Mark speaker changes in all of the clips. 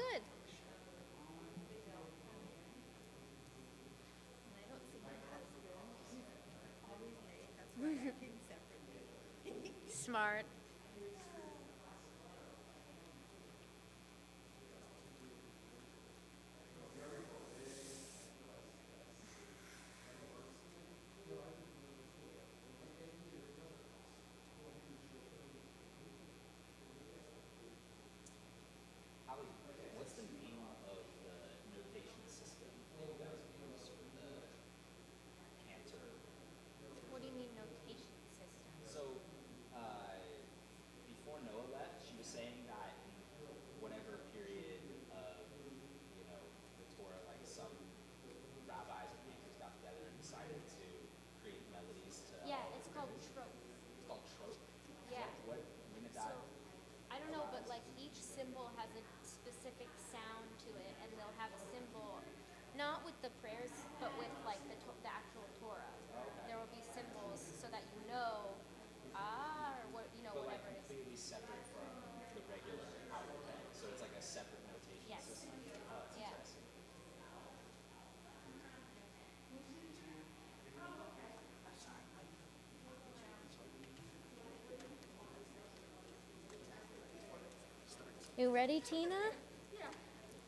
Speaker 1: good.
Speaker 2: I don't see my husband. He's always late. That's why I came separately.
Speaker 1: Smart.
Speaker 3: What's the name of the notation system that you guys use for the cantor?
Speaker 1: What do you mean notation system?
Speaker 3: So, before Noah left, she was saying that in whatever period of, the Torah, like some rabbis and cantors got together and decided to create melodies to.
Speaker 1: Yeah, it's called trope.
Speaker 3: It's called trope.
Speaker 1: Yeah.
Speaker 3: When did
Speaker 1: So,
Speaker 3: that?
Speaker 1: I don't know, but like each symbol has a specific sound to it, and they'll have a symbol, not with the prayers, but with like the actual Torah.
Speaker 3: Okay.
Speaker 1: There will be symbols so that you know, or what,
Speaker 3: But like
Speaker 1: whatever it is.
Speaker 3: completely separate from the regular alphabet. So it's like a separate notation
Speaker 1: Yes.
Speaker 3: system. Oh, that's
Speaker 1: Yeah.
Speaker 3: interesting.
Speaker 1: You ready, Tina?
Speaker 2: Yeah.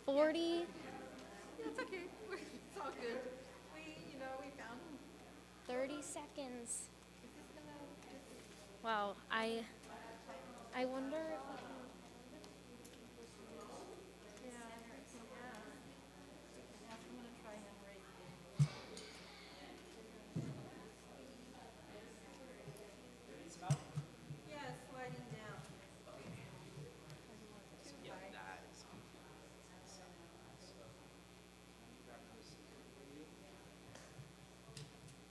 Speaker 1: 40.
Speaker 2: Yeah, it's okay. It's all good. We found him.
Speaker 1: 30 seconds.
Speaker 2: Is this gonna just...
Speaker 1: Wow, I wonder if we can.
Speaker 2: Yeah, I can ask. I'm gonna try and raise it.
Speaker 3: Need some help?
Speaker 2: Yeah, it's sliding down. Too
Speaker 3: Yeah,
Speaker 2: high.
Speaker 3: that is on. So, grab another sticker for you.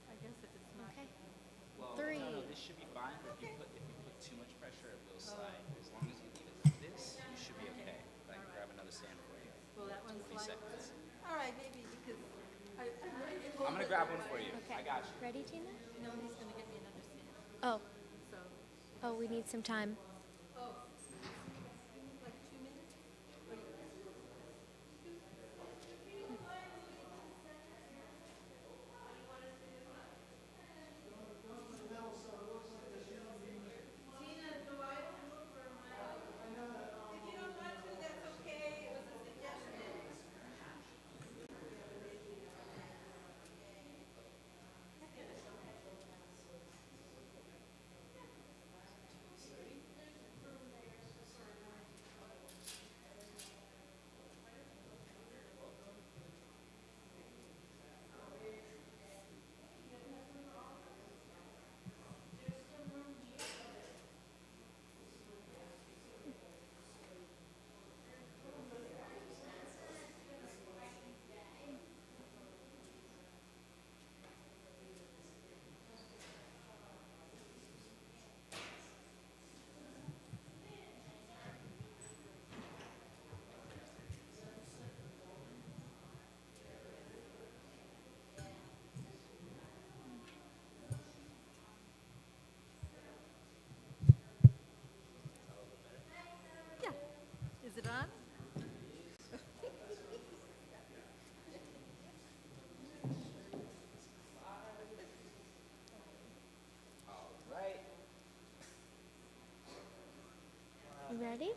Speaker 2: I guess if it's not...
Speaker 1: Okay.
Speaker 3: Well,
Speaker 1: 3.
Speaker 3: no, this should be fine. But if you put too much pressure, it will slide. As long as you leave it like this, you should be okay. But I can grab another stand for you.
Speaker 2: Will that one
Speaker 3: 20
Speaker 2: slide?
Speaker 3: seconds.
Speaker 2: All right, maybe, because
Speaker 3: I'm gonna grab one for you.
Speaker 1: Okay.
Speaker 3: I got you.
Speaker 1: Ready, Tina?
Speaker 2: Nobody's gonna get me another stand.
Speaker 1: Oh.
Speaker 2: So,
Speaker 1: Oh, we need some time.
Speaker 2: like 2 minutes? What do you think? Yeah. Is it on?
Speaker 3: All right.
Speaker 1: You ready?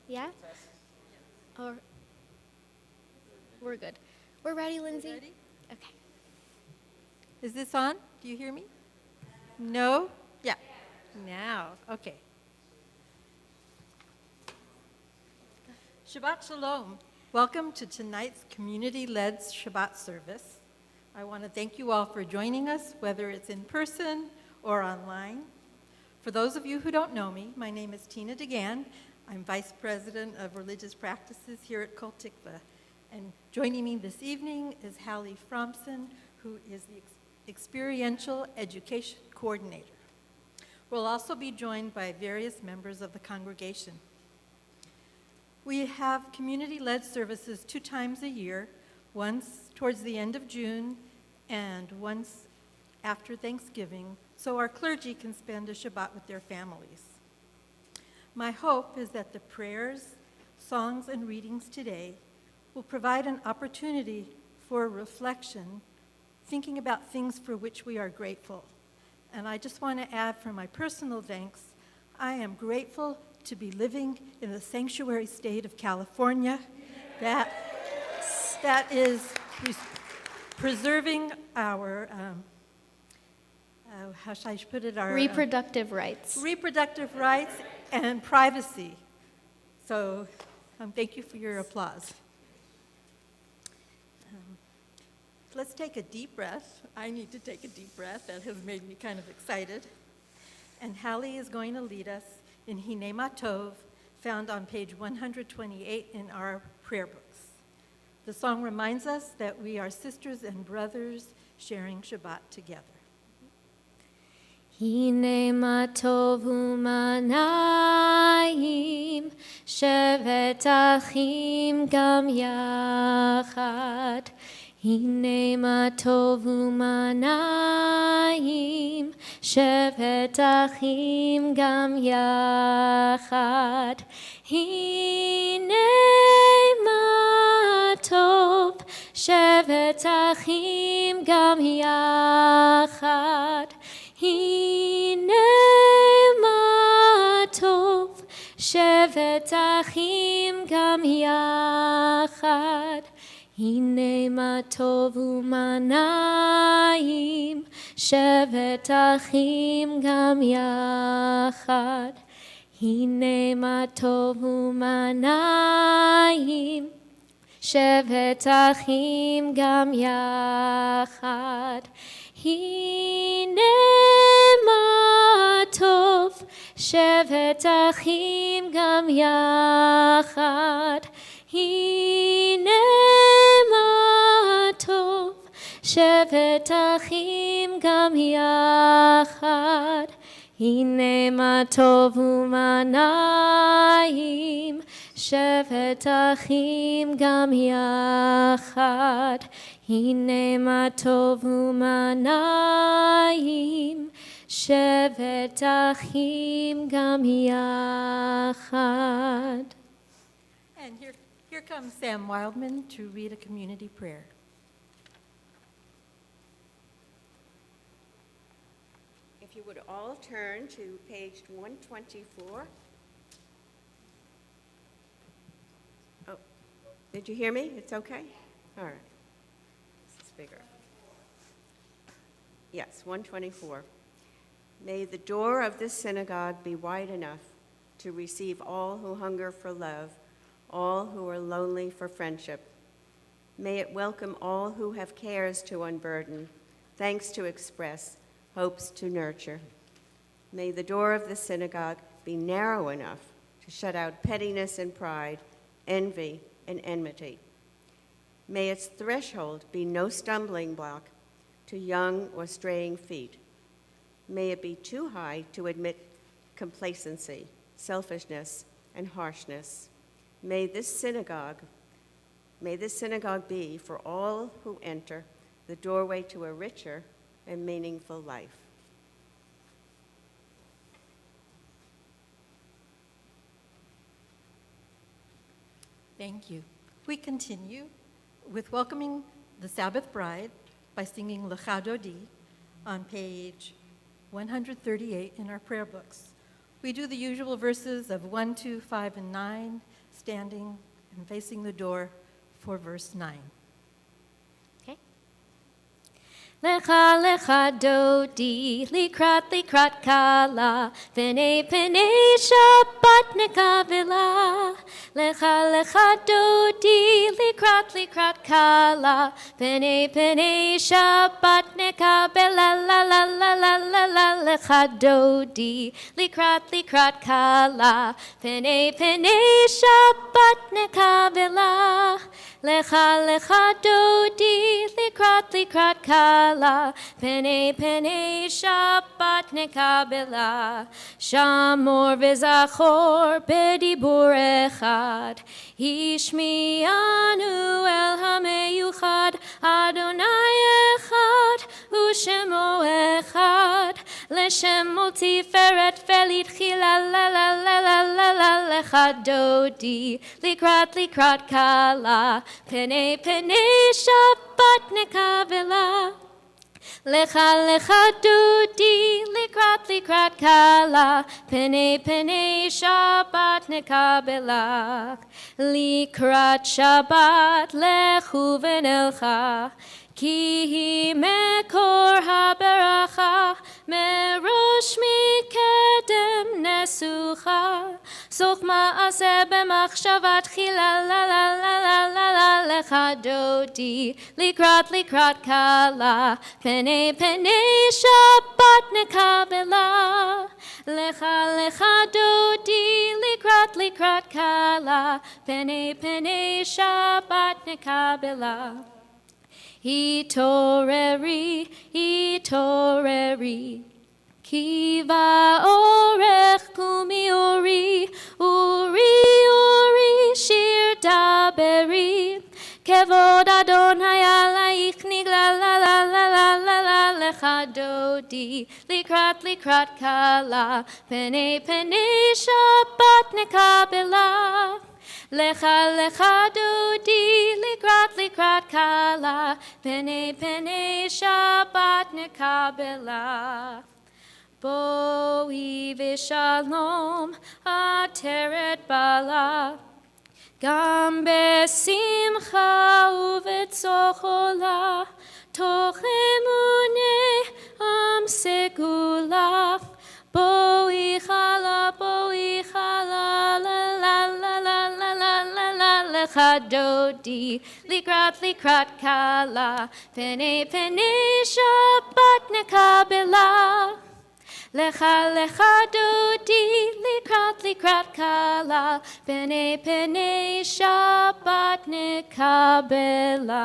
Speaker 1: Yeah? Or we're good. We're ready, Lindsay.
Speaker 2: Ready?
Speaker 1: Okay.
Speaker 2: Is this on? Do you hear me? No? Yeah. Now, okay. Shabbat Shalom. Welcome to tonight's community-led Shabbat service. I want to thank you all for joining us, whether it's in person or online. For those of you who don't know me, my name is Tina DeGan. I'm Vice President of Religious Practices here at Kol Tikva. And joining me this evening is Hallie Fromson, who is the Experiential Education Coordinator. We'll also be joined by various members of the congregation. We have community-led services 2 times a year, once towards the end of June and once after Thanksgiving, so our clergy can spend a Shabbat with their families. My hope is that the prayers, songs, and readings today will provide an opportunity for reflection, thinking about things for which we are grateful. And I just want to add for my personal thanks, I am grateful to be living in the sanctuary state of California that is preserving our, how should I put it? Our
Speaker 1: Reproductive rights.
Speaker 2: Reproductive rights and privacy. So thank you for your applause. Let's take a deep breath. I need to take a deep breath. That has made me kind of excited. And Hallie is going to lead us in Hinei Tov, found on page 128 in our prayer books. The song reminds us that we are sisters and brothers sharing Shabbat together.
Speaker 1: Hinei tov u'manayim, shevet achim gam yachad. Hinei tov u'manayim, shevet achim gam yachad. Hinei tov, shevet achim gam yachad. Hinei tov, shevet achim gam yachad. Hinei tov u'manayim, shevet achim gam yachad. Hinei tov u'manayim, shevet achim gam yachad. Hinei tov, shevet achim gam yachad. Hinei tov, shevet achim gam yachad. Hinei tov u'manayim, shevet achim gam yachad. Hinei tov u'manayim, shevet achim gam yachad.
Speaker 2: And here comes Sam Wildman to read a community prayer.
Speaker 4: If you would all turn to page 124. Oh, did you hear me? It's okay? All right. This is bigger. Yes, 124. May the door of this synagogue be wide enough to receive all who hunger for love, all who are lonely for friendship. May it welcome all who have cares to unburden, thanks to express, hopes to nurture. May the door of the synagogue be narrow enough to shut out pettiness and pride, envy and enmity. May its threshold be no stumbling block to young or straying feet. May it be too high to admit complacency, selfishness, and harshness. May this synagogue be, for all who enter, the doorway to a richer and meaningful life.
Speaker 2: Thank you. We continue with welcoming the Sabbath bride by singing Lecha Dodi on page 138 in our prayer books. We do the usual verses of 1, 2, 5, and 9, standing and facing the door for verse 9.
Speaker 1: Lecha lecha dodi, likrat kala, pene Shabbat nekavela. Lecha lecha dodi, likrat kala, pene Shabbat nekavela. La la la la la la. Lecha dodi, likrat kala, pene Shabbat nekavela. Lecha lecha dodi, likrat kala, pene Shabbat nekabela. Shamor v'zachor bedibur echad, Hishmianu el hameyuchad, Adonai echad, Ushemo echad, לשם ולתפארת ולתחילה לה לה לה לה לה לה לך דודי, לקראת כלה, פני שבת נקבלה. לך דודי, לקראת כלה, פני שבת נקבלה. לקראת שבת לכו ונלכה, כי היא מקור הברכה, מראש מקדם נסוכה. סוף מעשה במחשבה תחילה, לה לה לה לה לה לה לך דודי, לקראת כלה, פני שבת נקבלה. לך דודי, לקראת כלה, פני שבת נקבלה. התעוררי, כי באורך קומי אורי, שיר דברי, כבוד אדוני עלייך נגלה, לה לה לה לה לה לה לך דודי, לקראת כלה, פני שבת נקבלה. לך דודי, לקראת כלה, פני שבת נקבלה. בואי בשלום עטרת בעלה, גם בשמחה ובצוחלה, תוך אמוני עם סגולה. בואי חלה, לה לה לה לה לה לה לה לה לך דודי, לקראת כלה, פני שבת נקבלה. לך דודי, לקראת כלה, פני שבת נקבלה.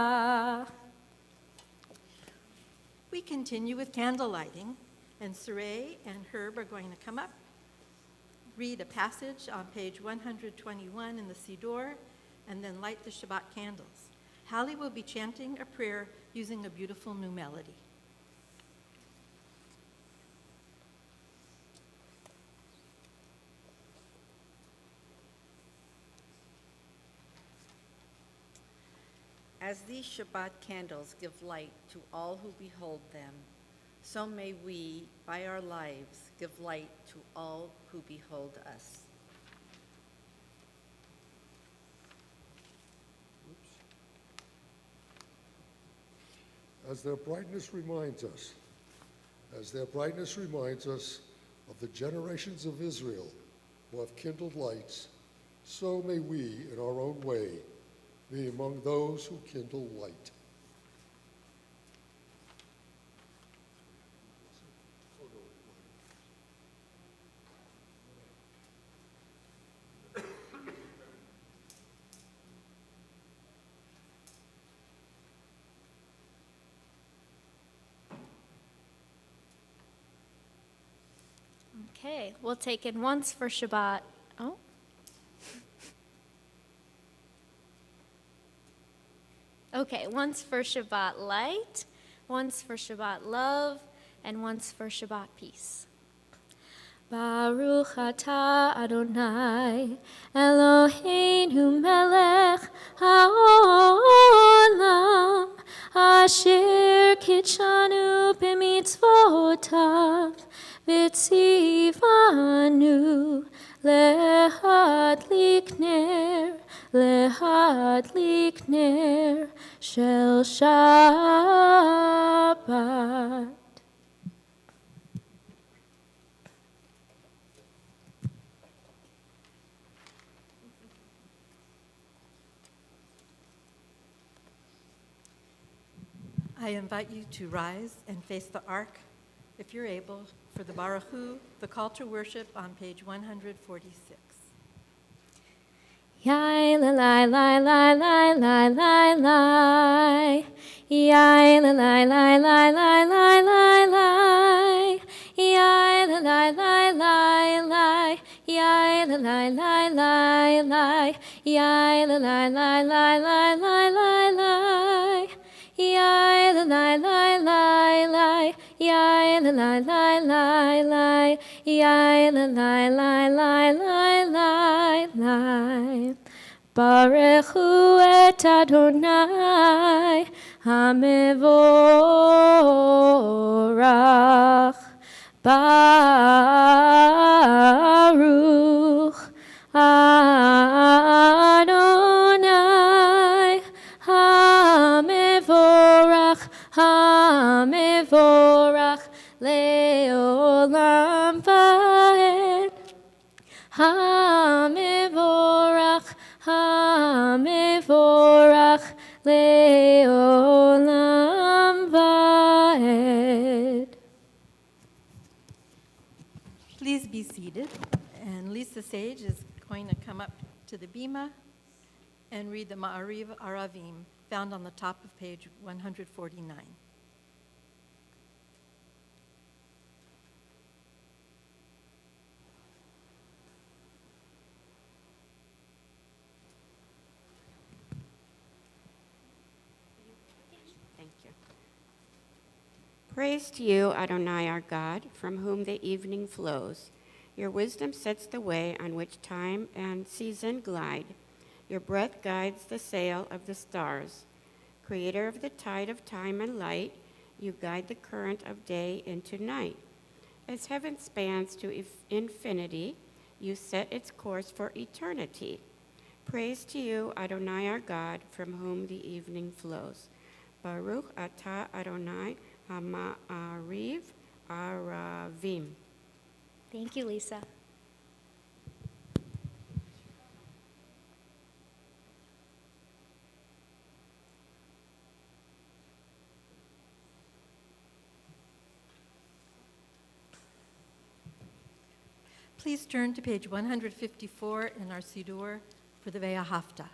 Speaker 2: We continue with candle lighting, and Saray and Herb are going to come up, read a passage on page 121 in the Siddur, and then light the Shabbat candles. Hallie will be chanting a prayer using a beautiful new melody.
Speaker 5: As these Shabbat candles give light to all who behold them, so may we, by our lives, give light to all who behold us.
Speaker 6: As their brightness reminds us of the generations of Israel who have kindled lights, so may we, in our own way, be among those who kindle light.
Speaker 1: Okay, we'll take it once for Shabbat. Oh. Okay, once for Shabbat light, once for Shabbat love, and once for Shabbat peace. Baruch atah Adonai, Eloheinu melech haolam, asher kitshanu b'mitzvotav, v'tzivanu lehadlik ner shel Shabbat.
Speaker 2: I invite you to rise and face the ark, if you're able, for the Baruch Hu, the call to worship on page 146.
Speaker 1: Yai la la la la la la la la. Yai la la la la la la la la. Yai la la la la la. Yai la la la la la. Yai la la la la la la la la. Yai la la la la la. yai la la la la la, yai la la la la la la la. Baruch hu et Adonai hamevorach. Baruch Adonai hamevorach, hamevorach leolam vaed. Hamevorach, hamevorach leolam vaed.
Speaker 2: Please be seated. And Lisa Sage is going to come up to the bima and read the Maariva Arabim, found on the top of page 149.
Speaker 4: Thank you. Praise to you, Adonai our God, from whom the evening flows. Your wisdom sets the way on which time and season glide. Your breath guides the sail of the stars. Creator of the tide of time and light, you guide the current of day into night. As heaven spans to infinity, you set its course for eternity. Praise to you, Adonai our God, from whom the evening flows. Baruch atah Adonai Maariva Arabim.
Speaker 1: Thank you, Lisa.
Speaker 2: Please turn to page 154 in our Siddur for the Ve'ahavta.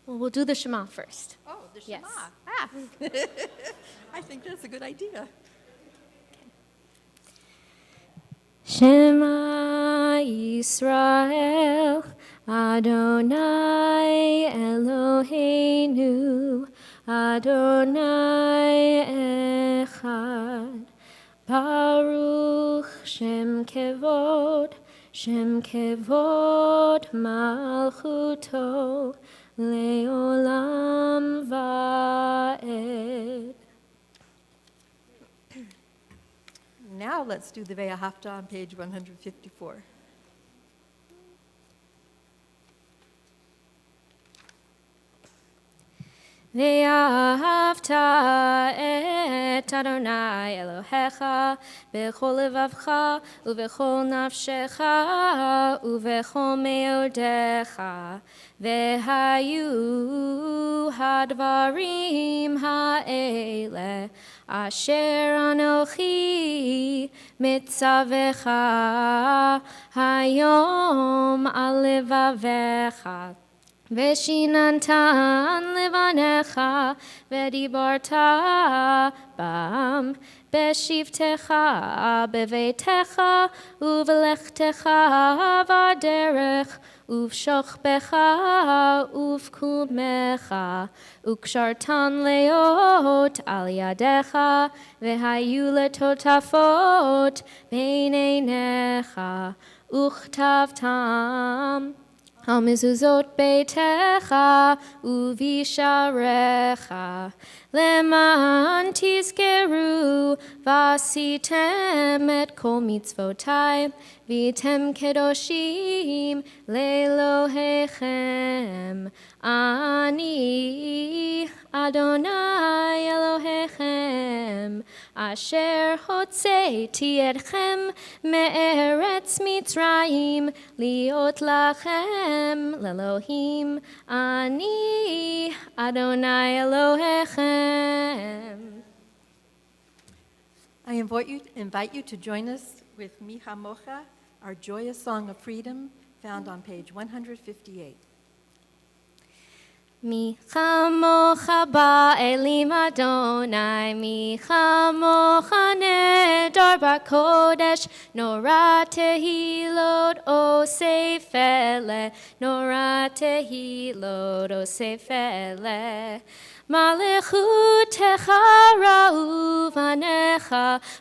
Speaker 1: Well, we'll do the Shema first.
Speaker 2: Oh, the
Speaker 1: Yes.
Speaker 2: Shema. I think that's a good idea.
Speaker 1: Shema Yisrael, Adonai Eloheinu, Adonai Echad. Baruch Shem Kevod Malchuto, Leolam Vaed.
Speaker 2: Now let's do the Ve'ahavta on page 154.
Speaker 1: Ve'ahavta et Adonai Elohecha b'chol levavcha u'v'chol nafshecha u'v'chol meodecha ve'hayu hadvarim ha'ele asher anochi mitzavecha hayom al levavecha Veshinantan levanecha vedibarta bam beshivtecha bevetecha uvelechtecha vaderech uvshochbecha uvkulmecha ukshartan leot al yadecha vehayu letotafot beineinecha uchtavtam Hamizuzot beitecha uvisharecha leman tizkeru vasitem et kol mitzvotai vitem kedoshim lelohechem ani Adonai Elohechem asher hotzeiti etchem me'eretz Mitzrayim liot lachem lelohim ani Adonai Elohechem.
Speaker 2: I invite you to join us with Micha Mocha, our Joyous Song of Freedom, found on page 158.
Speaker 1: Mi chamocha ba'elim Adonai, mi chamocha nedar ba'kodesh, nora tehilot osefele, nora tehilot osefele. מלכותך ראו בניך,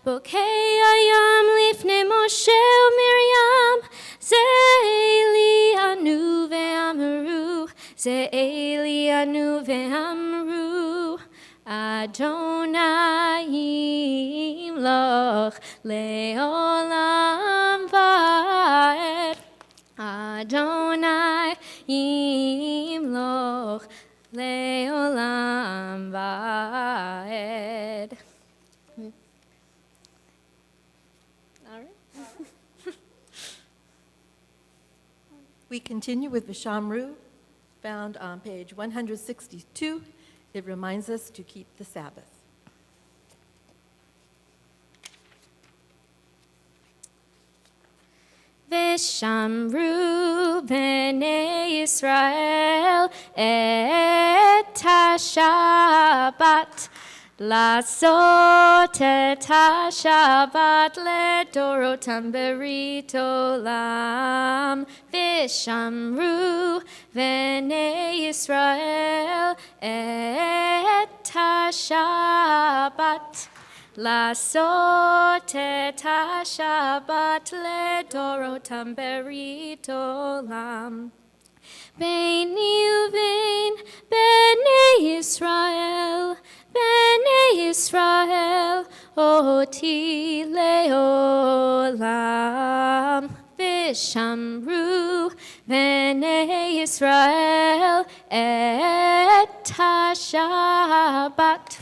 Speaker 1: בוקי הים לפני משה ומרים, זה אלי ענו ואמרו, זה אלי ענו ואמרו, אדוני ימלוך לעולם ועד, אדוני ימלוך לעולם ועד. All right.
Speaker 2: We continue with the Shamru, found on page 162. It reminds us to keep the Sabbath.
Speaker 1: ושמרו בני ישראל את השבת, לעשות את השבת לדורותם ברית עולם. ושמרו בני ישראל את השבת, לעשות את השבת לדורותם ברית עולם. ביני ובין בני ישראל, בני ישראל, אותי לעולם. ושמרו בני ישראל את השבת,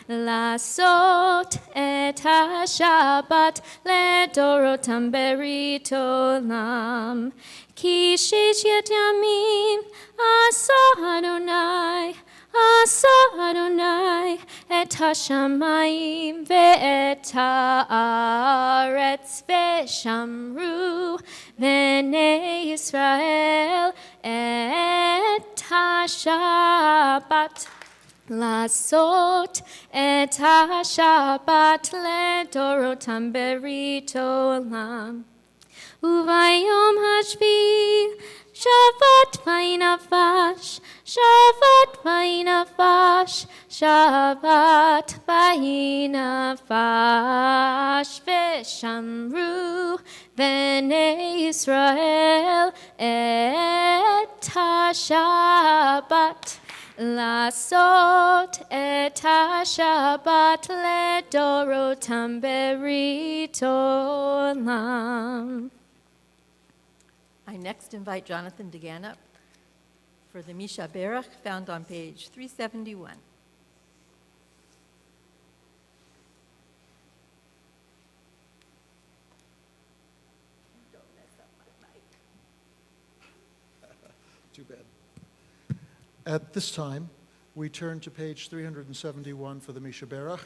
Speaker 1: לעשות את השבת לדורותם ברית עולם. כי ששת ימים עשה אדוני, עשה אדוני את השמיים ואת הארץ, ושמרו בני ישראל את השבת, לעשות את השבת לדורותם ברית עולם. וביום השביעי שבת בי נפש, שבת בי נפש, שבת בי נפש. ושמרו בני ישראל את השבת, לעשות את השבת לדורותם ברית עולם.
Speaker 2: I next invite Jonathan to stand up for the Misha Berach, found on page 371.
Speaker 7: Too bad. At this time, we turn to page 371 for the Misha Berach.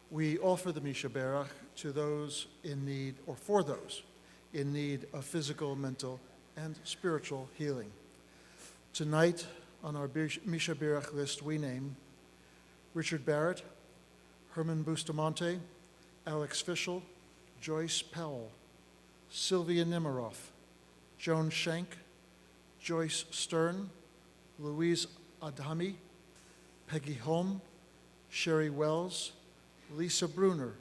Speaker 7: We offer the Misha Berach to those in need, or for those in need of physical, mental, and spiritual healing. Tonight, on our Misha Berach list, we name Richard Barrett, Herman Bustamante, Alex Fischel, Joyce Powell, Sylvia Nemiroff, Joan Schenk, Joyce Stern, Louise Adhami, Peggy Holm, Sherry Wells, Lisa Bruner,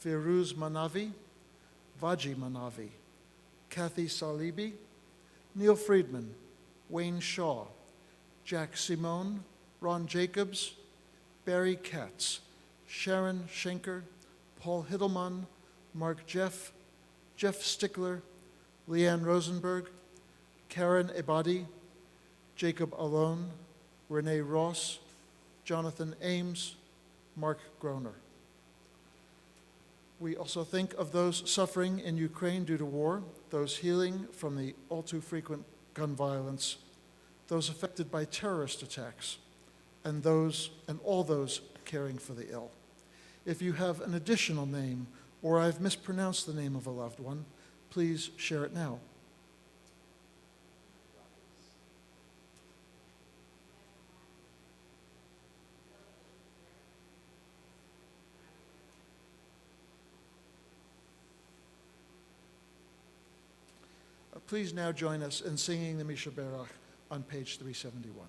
Speaker 7: Firuz Manavi, Vaji Manavi, Kathy Salibi, Neil Friedman, Wayne Shaw, Jack Simone, Ron Jacobs, Barry Katz, Sharon Schenker, Paul Hiddleman, Mark Jeff, Jeff Stickler, Leanne Rosenberg, Karen Ebadi, Jacob Alone, Renee Ross, Jonathan Ames, Mark Groner. We also think of those suffering in Ukraine due to war, those healing from the all too frequent gun violence, those affected by terrorist attacks, and all those caring for the ill. If you have an additional name, or I've mispronounced the name of a loved one, please share it now. Please now join us in singing the Misha Berach on page 371.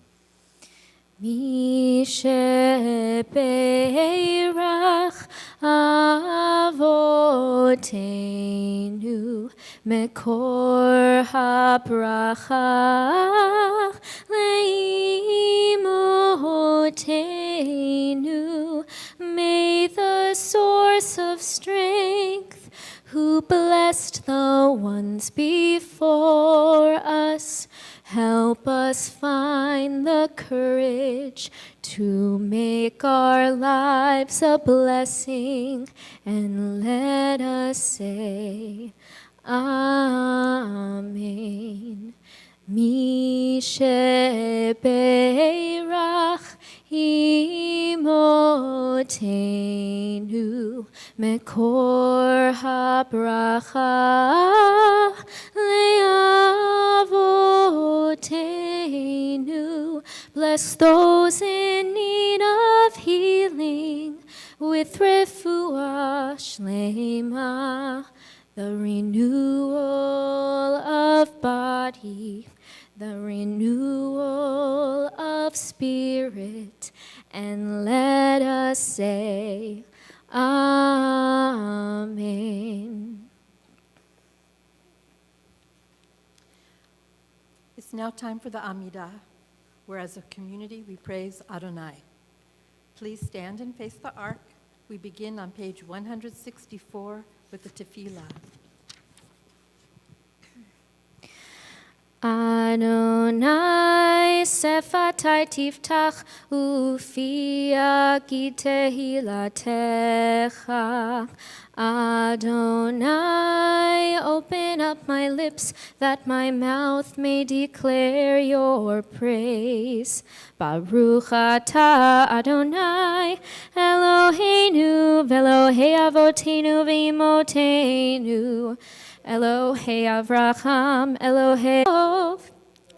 Speaker 1: Mi shebeirach avoteinu mekor habracha leimotenu. May the source of strength, who blessed the ones before us, help us find the courage to make our lives a blessing, and let us say, Amen. Mi shebeirach imotenu mekor habracha leavotenu. Bless those in need of healing with refuah shlema, the renewal of body, the renewal of spirit, and let us say, Amen.
Speaker 2: It's now time for the Amidah, where as a community we praise Adonai. Please stand and face the ark. We begin on page 164 with the tefillah.
Speaker 1: Adonai sefatai tiftach ufia ki tehilatecha. Adonai, open up my lips that my mouth may declare your praise. Baruch atah Adonai Eloheinu v'Elohei avotenu v'imotenu, Elohei Avraham, Elohei Ov,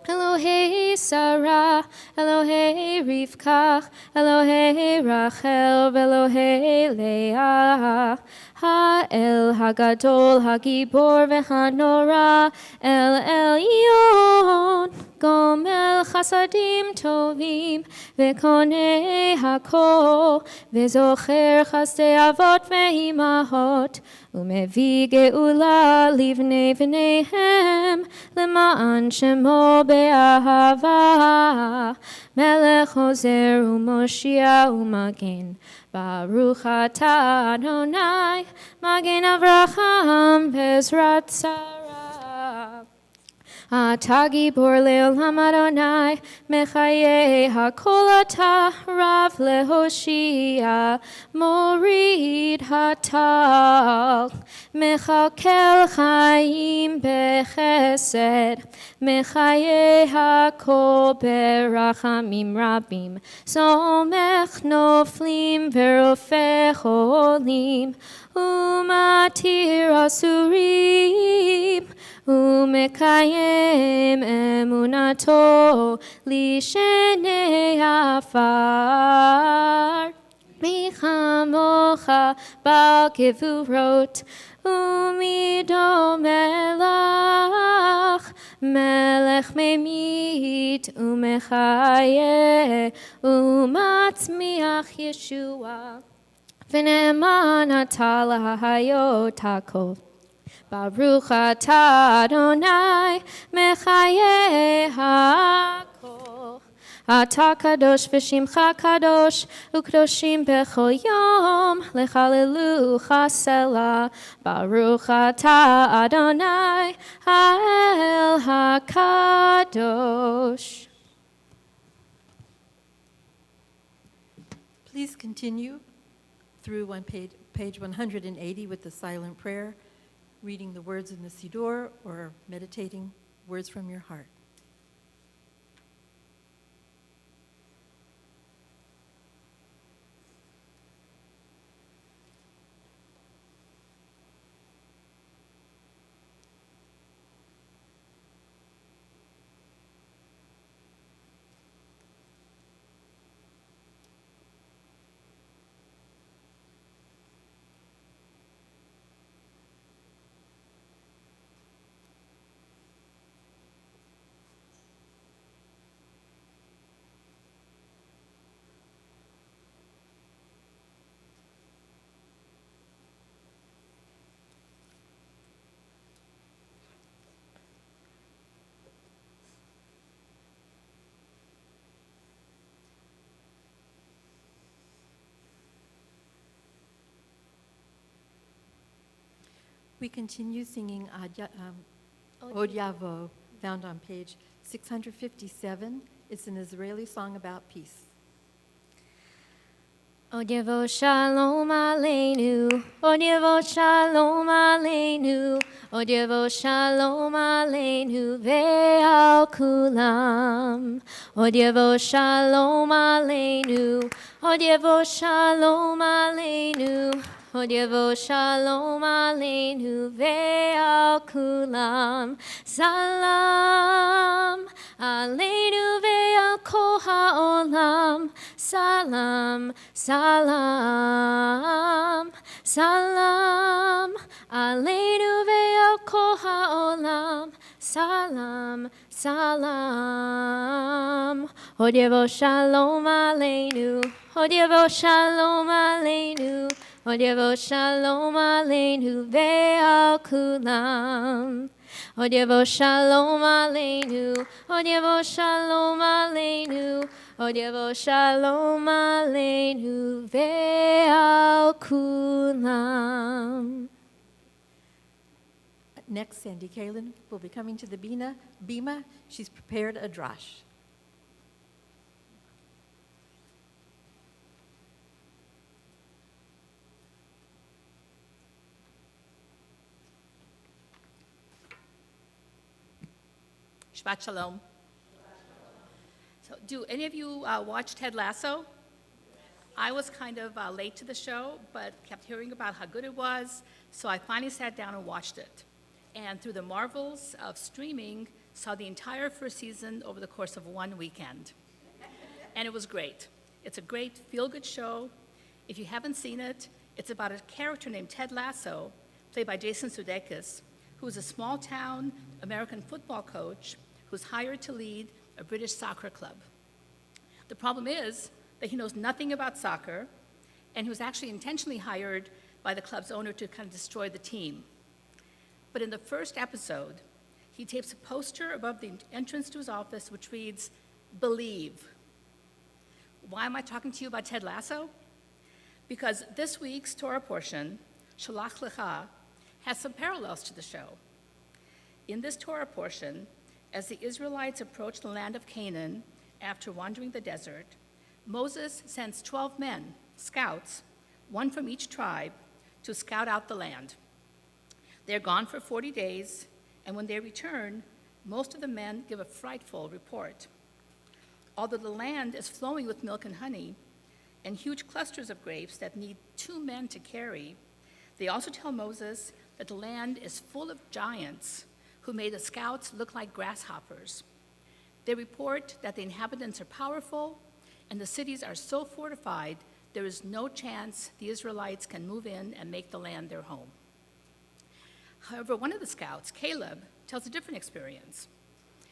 Speaker 1: Elohei Sarah, Elohei Rivkah, Elohei Rachel, Elohei Leah, Ha'el Hagadol, Hagibor v'Hanora, El Elyon, Gomel Chasadim Tovim, V'konei Hakol, V'zocher Chasdei Avot v'Imahot, Umevi Geula Livnei V'neihem, Lema'an Shemo Be'ahava, Melech Hozer U'Moshiach U'Magen, Baruch atah Adonai, Magen Avraham Bezrat Sarah. Atah Gibor Le'olam Adonai, Mechaye HaKol atah Rav Lehoshia, Morid Hatal, Mechakel Chaim Bechesed, Mechaye HaKol Berachamim Rabim, Somech Noflim Verofeh Cholim, Umatir Asurim, Umekayem emunato lishenei afar. Michamocha bal kivurot umido melach, melech memit umechaye umatzmiach Yeshua. V'ne'eman atah lahayot hakol. Baruch atah Adonai mechaye hakol. Atah kadosh v'shimcha kadosh, u'kadoshim bechol yom, lechallelucha selah. Baruch atah Adonai ha'el hakadosh.
Speaker 2: Please continue through page 180 with the silent prayer, reading the words in the Siddur or meditating words from your heart. We continue singing Od Yavo, found on page 657. It's an Israeli song about peace.
Speaker 1: Od Yavo Shalom Aleinu, Od Yavo Shalom Aleinu, Od Yavo Shalom Aleinu ve'al kulam. Od Yavo Shalom Aleinu, Od Yavo Shalom Aleinu, Od Yavo Shalom Aleinu ve'al kulam. Salam Aleinu ve'al kol ha'olam. Salam, salam, salam, aleinu ve'al kol ha'olam. Salam, salam. Od yavo shalom aleinu, od yavo shalom aleinu, od yavo shalom aleinu ve'al kulam. Od yavo shalom aleinu, od yavo shalom aleinu, Od yavo shalom aleinu ve'al kulam.
Speaker 2: Next, Sandy Kalin will be coming to the bima. She's prepared a drash.
Speaker 8: Shabbat Shalom. So, do any of you watch Ted Lasso? I was kind of late to the show, but kept hearing about how good it was, so I finally sat down and watched it. And through the marvels of streaming, saw the entire first season over the course of one weekend. And it was great. It's a great feel-good show. If you haven't seen it, it's about a character named Ted Lasso, played by Jason Sudeikis, who's a small-town American football coach who's hired to lead a British soccer club. The problem is that he knows nothing about soccer, and he was actually intentionally hired by the club's owner to kind of destroy the team. But in the first episode, he tapes a poster above the entrance to his office which reads, "Believe." Why am I talking to you about Ted Lasso? Because this week's Torah portion, Shalach Lecha, has some parallels to the show. In this Torah portion, as the Israelites approached the land of Canaan after wandering the desert, Moses sends 12 men, scouts, one from each tribe, to scout out the land. They're gone for 40 days, and when they return, most of the men give a frightful report. Although the land is flowing with milk and honey, and huge clusters of grapes that need 2 men to carry, they also tell Moses that the land is full of giants who made the scouts look like grasshoppers. They report that the inhabitants are powerful and the cities are so fortified there is no chance the Israelites can move in and make the land their home. However, one of the scouts, Caleb, tells a different experience.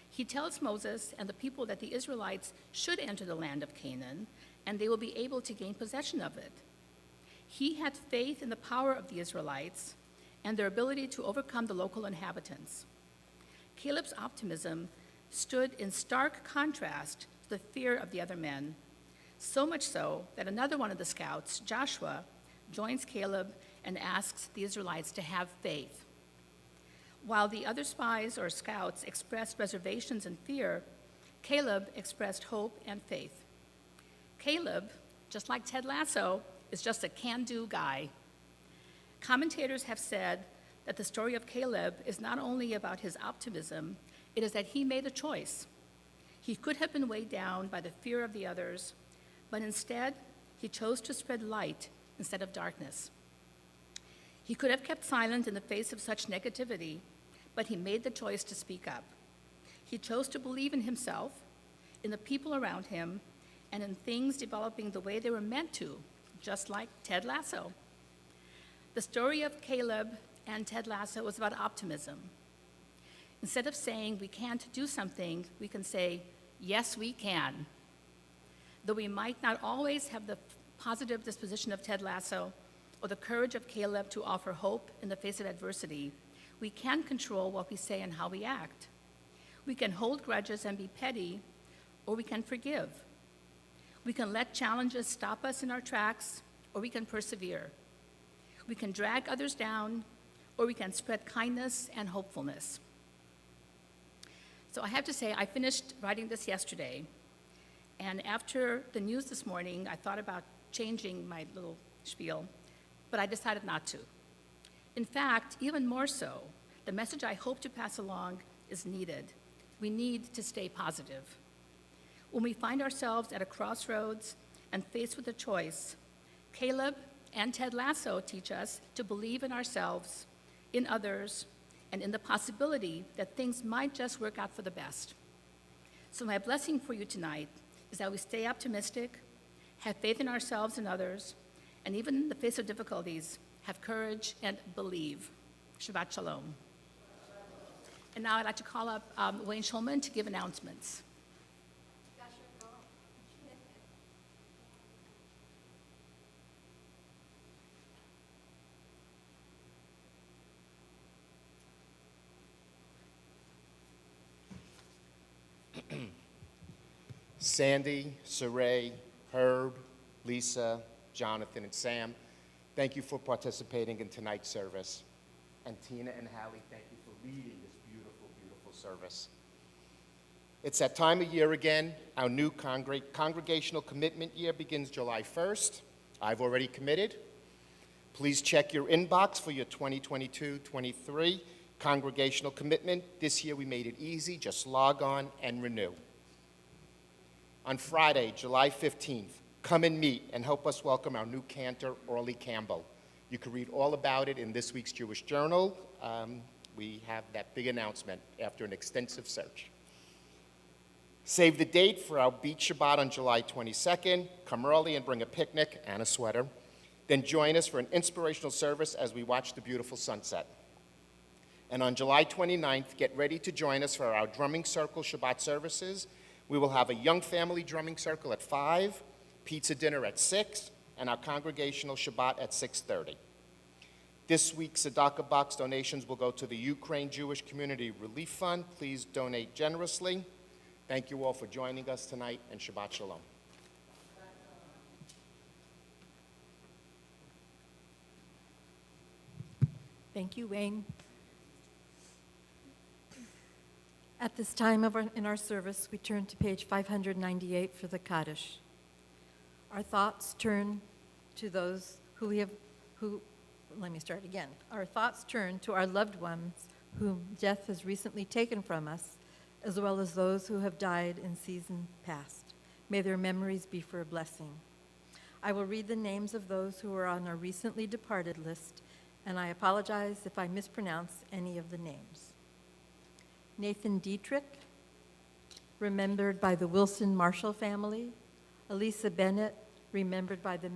Speaker 8: He tells Moses and the people that the Israelites should enter the land of Canaan and they will be able to gain possession of it. He had faith in the power of the Israelites and their ability to overcome the local inhabitants. Caleb's optimism stood in stark contrast to the fear of the other men, so much so that another one of the scouts, Joshua, joins Caleb and asks the Israelites to have faith. While the other spies or scouts expressed reservations and fear, Caleb expressed hope and faith. Caleb, just like Ted Lasso, is just a can-do guy. Commentators have said that the story of Caleb is not only about his optimism, it is that he made a choice. He could have been weighed down by the fear of the others, but instead, he chose to spread light instead of darkness. He could have kept silent in the face of such negativity, but he made the choice to speak up. He chose to believe in himself, in the people around him, and in things developing the way they were meant to, just like Ted Lasso. The story of Caleb and Ted Lasso was about optimism. Instead of saying we can't do something, we can say, yes, we can. Though we might not always have the positive disposition of Ted Lasso or the courage of Caleb to offer hope in the face of adversity, we can control what we say and how we act. We can hold grudges and be petty, or we can forgive. We can let challenges stop us in our tracks, or we can persevere. We can drag others down, or we can spread kindness and hopefulness. So I have to say, I finished writing this yesterday, and after the news this morning, I thought about changing my little spiel, but I decided not to. In fact, even more so, the message I hope to pass along is needed. We need to stay positive. When we find ourselves at a crossroads and faced with a choice, Caleb and Ted Lasso teach us to believe in ourselves, in others, and in the possibility that things might just work out for the best. So my blessing for you tonight is that we stay optimistic, have faith in ourselves and others, and even in the face of difficulties, have courage and believe. Shabbat Shalom. And now I'd like to call up Wayne Shulman to give announcements.
Speaker 3: Sandy, Saray, Herb, Lisa, Jonathan, and Sam, thank you for participating in tonight's service. And Tina and Hallie, thank you for leading this beautiful, beautiful service. It's that time of year again. Our new congregational commitment year begins July 1st. I've already committed. Please check your inbox for your 2022-23 congregational commitment. This year we made it easy. Just log on and renew. On Friday, July 15th, come and meet and help us welcome our new cantor, Orly Campbell. You can read all about it in this week's Jewish Journal. We have that big announcement after an extensive search. Save the date for our beach Shabbat on July 22nd. Come early and bring a picnic and a sweater. Then join us for an inspirational service as we watch the beautiful sunset. And on July 29th, get ready to join us for our drumming circle Shabbat services. We will have a young family drumming circle at 5, pizza dinner at 6, and our congregational Shabbat at 6:30. This week's tzedakah box donations will go to the Ukraine Jewish Community Relief Fund. Please donate generously. Thank you all for joining us tonight, and Shabbat Shalom.
Speaker 2: Thank you, Wayne. At this time in our service, we turn to page 598 for the Kaddish. Our thoughts turn to those Our thoughts turn to our loved ones whom death has recently taken from us, as well as those who have died in season past. May their memories be for a blessing. I will read the names of those who are on our recently departed list, and I apologize if I mispronounce any of the names. Nathan Dietrich, remembered by the Wilson Marshall family. Elisa Bennett, remembered by the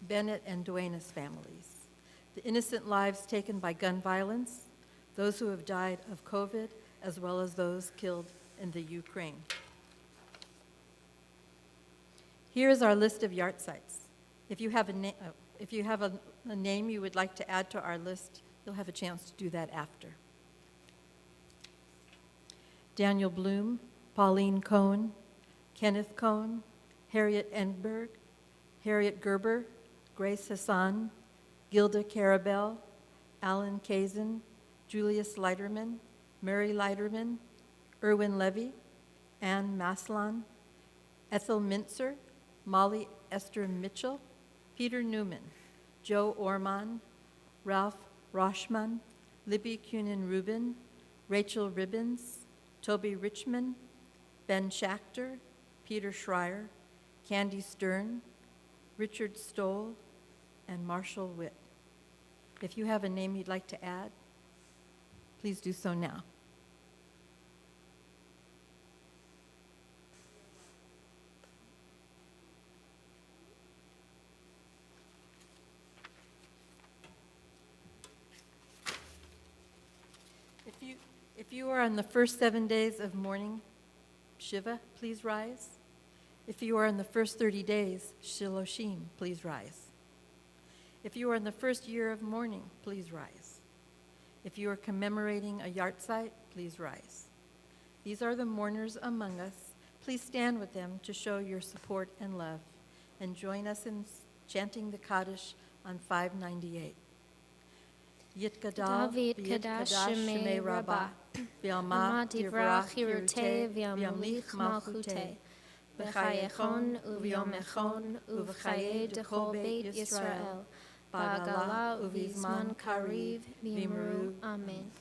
Speaker 2: Bennett and Duenas families. The innocent lives taken by gun violence, those who have died of COVID, as well as those killed in the Ukraine. Here is our list of yard sites. If you have a name you would like to add to our list, you'll have a chance to do that after. Daniel Bloom, Pauline Cohn, Kenneth Cohn, Harriet Enberg, Harriet Gerber, Grace Hassan, Gilda Carabell, Alan Kazin, Julius Leiterman, Mary Leiterman, Erwin Levy, Ann Maslan, Ethel Mintzer, Molly Esther Mitchell, Peter Newman, Joe Orman, Ralph Roshman, Libby Kunin-Rubin, Rachel Ribbons, Toby Richmond, Ben Schachter, Peter Schreier, Candy Stern, Richard Stoll, and Marshall Witt. If you have a name you'd like to add, please do so now. If you are on the first 7 days of mourning, Shiva, please rise. If you are in the first 30 days, Shiloshim, please rise. If you are in the first year of mourning, please rise. If you are commemorating a yahrzeit, please rise. These are the mourners among us. Please stand with them to show your support and love, and join us in chanting the Kaddish on 598. Yitgadal,
Speaker 1: David Kadash Shemei Rabbah,
Speaker 2: V'yama
Speaker 1: Divrach Hirute, V'yamulich Malchute, B'chayechon Uvyomechon, Uv'chaye Dechol Beit Yisrael, Ba'agala Uvizman Kariv, V'imru, Amen.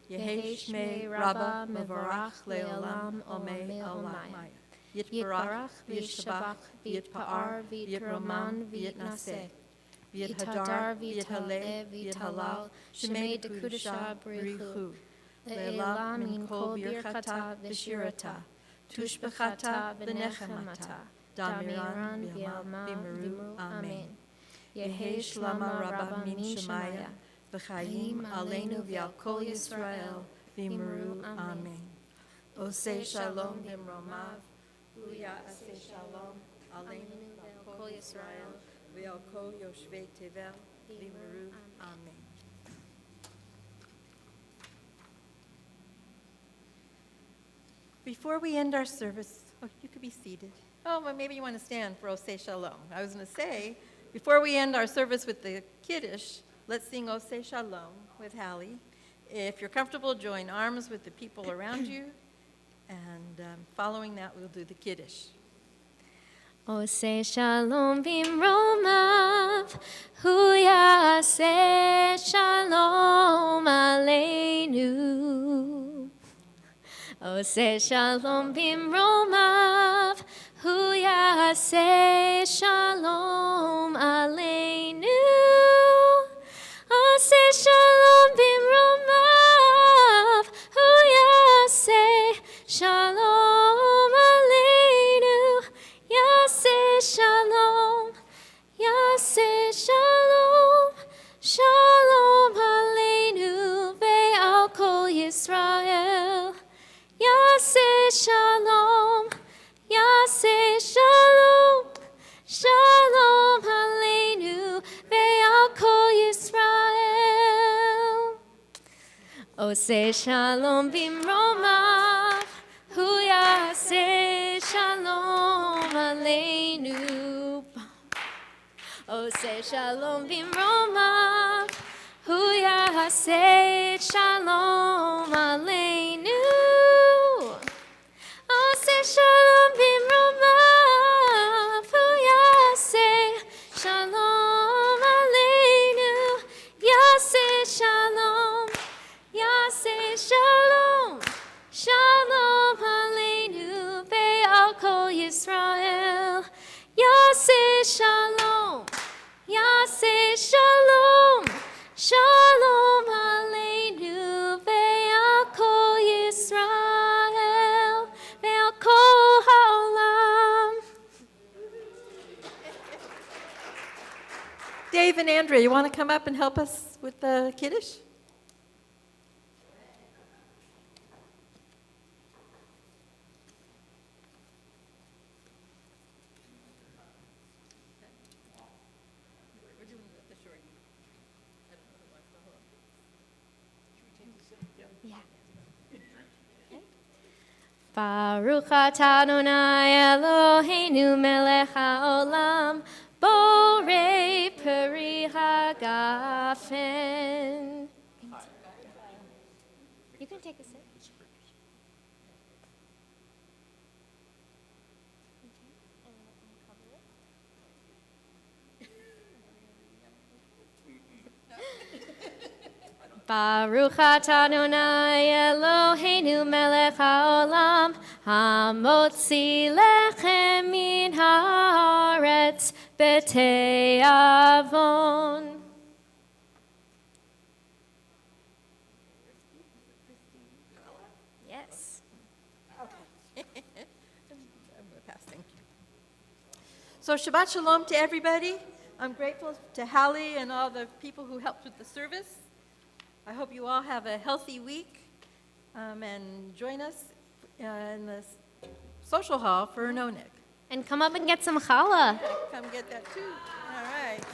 Speaker 1: Yehi Shmei Rabbah Mevorach Le'olam Omei Olamaya. Yitbarach V'yishabach V'yitpa'ar V'yitroman V'yitnaseh. V'yithadar V'yithaleh V'yithalal Shemei Dekudasha B'richu. Le'ela min kol birchata v'shirata. Tushbechata v'nechemata. Damiran v'yama v'imru. Amen. Yehi Shlama Rabbah min Shemaya. V'chayim aleinu v'al kol Yisrael. V'imru. Amen. Oseh shalom v'imromav. Uya aseh shalom aleinu v'al kol Yisrael. V'al kol yoshvei tevel. V'imru. Amen. Before we end our service, you could be seated. Oh, well, maybe you want to stand for Oseh Shalom. I was going to say, before we end our service with the Kiddush, let's sing Oseh Shalom with Hallie. If you're comfortable, join arms with the people around you. And following that, we'll do the Kiddush. Oseh Shalom bimromav, hu yaseh shalom aleinu. Oseh shalom bimromav, hu yaseh shalom aleinu. Oseh shalom bimromav, hu yaseh shalom aleinu. Yaseh shalom, yaseh shalom, shalom aleinu ve'al kol Yisrael. Yaseh shalom, yaseh shalom, shalom aleinu ve'al kol Yisrael. Oseh shalom bimromav, hu yaseh shalom aleinu. Oseh shalom bimromav, hu yaseh shalom aleinu. Oseh shalom bimromav, hu yaseh shalom aleinu. Yaseh shalom, yaseh shalom, shalom aleinu ve'al kol Yisrael. Yaseh shalom, yaseh shalom, shalom aleinu ve'al kol Yisrael, ve'al kol ha'olam.
Speaker 2: Dave and Andrea, you want to come up and help us with the Kiddush?
Speaker 1: Baruch atah Adonai Eloheinu melech haolam, borei peri hagafen. You can take a sip. Baruch atah Adonai Eloheinu melech haolam, hamotzi lechem min haaretz b'te'avon. Yes.
Speaker 2: I'm going to pass, thank you. So Shabbat Shalom to everybody. I'm grateful to Hallie and all the people who helped with the service. I hope you all have a healthy week, and join us in the social hall for Nonik.
Speaker 1: And come up and get some challah.
Speaker 2: Come get that too. All right.